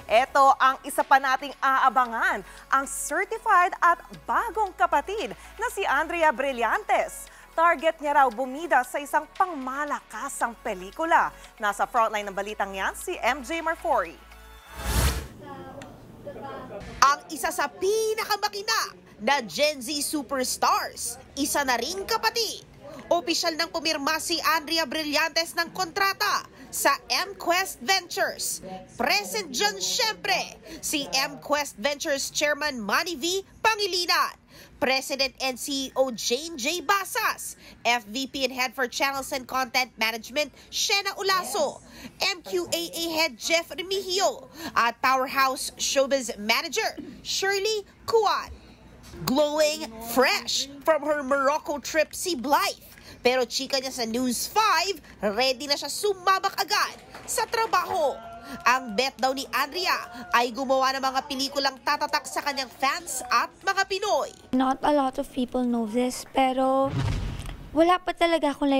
Ito ang isa pa nating aabangan, ang certified at bagong kapatid na si Andrea Brillantes. Target niya raw bumida sa isang pangmalakasang pelikula. Nasa frontline ng balitang yan si MJ Marfori. Ang isa sa pinakamakina na Gen Z superstars, isa na ring kapatid. Opisyal nang pumirma si Andrea Brillantes ng kontrata sa MQuest Ventures. Present dyan siyempre si MQuest Ventures Chairman Manny V. Pangilinan, President and CEO Jane J. Basas, FVP and Head for Channels and Content Management Shena Ulaso, MQAA Head Jeff Remigio, at Powerhouse Showbiz Manager Shirley Kuan. Glowing fresh from her Morocco trip si Blythe. Pero chika niya sa News 5, ready na siya sumabak agad sa trabaho. Ang bet daw ni Andrea ay gumawa ng mga pelikulang tatatak sa kanyang fans at mga Pinoy. Not a lot of people know this, pero wala pa talaga akong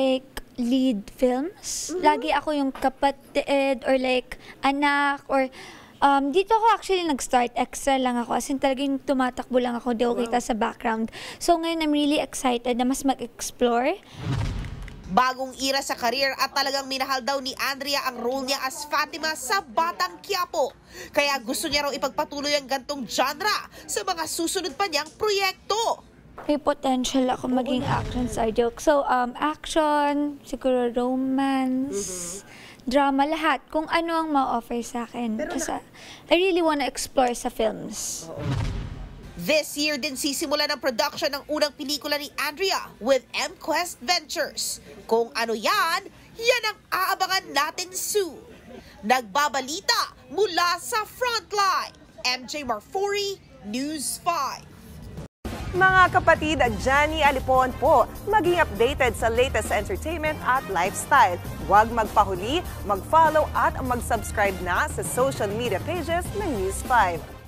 lead films. Lagi ako yung kapatid or anak or dito ako actually nag-start, extra lang ako. As in talagang tumatakbo lang ako, di ako kita sa background. So ngayon, I'm really excited na mas mag-explore. Bagong ira sa career at talagang minahal daw ni Andrea ang role niya as Fatima sa Batang Quiapo. Kaya gusto niya raw ipagpatuloy ang gantong genre sa mga susunod pa niyang proyekto. May potential ako maging action star joke. So, action, siguro romance, drama, lahat. Kung ano ang ma-offer sa akin. Kasi I really wanna explore sa films. This year din sisimula ng production ng unang pelikula ni Andrea with MQuest Ventures. Kung ano yan, yan ang aabangan natin soon. Nagbabalita mula sa Frontline. MJ Marfori, News 5. Mga kapatid, Johnny Alipon po, maging updated sa latest entertainment at lifestyle. Huwag magpahuli, mag-follow at mag-subscribe na sa social media pages ng News 5.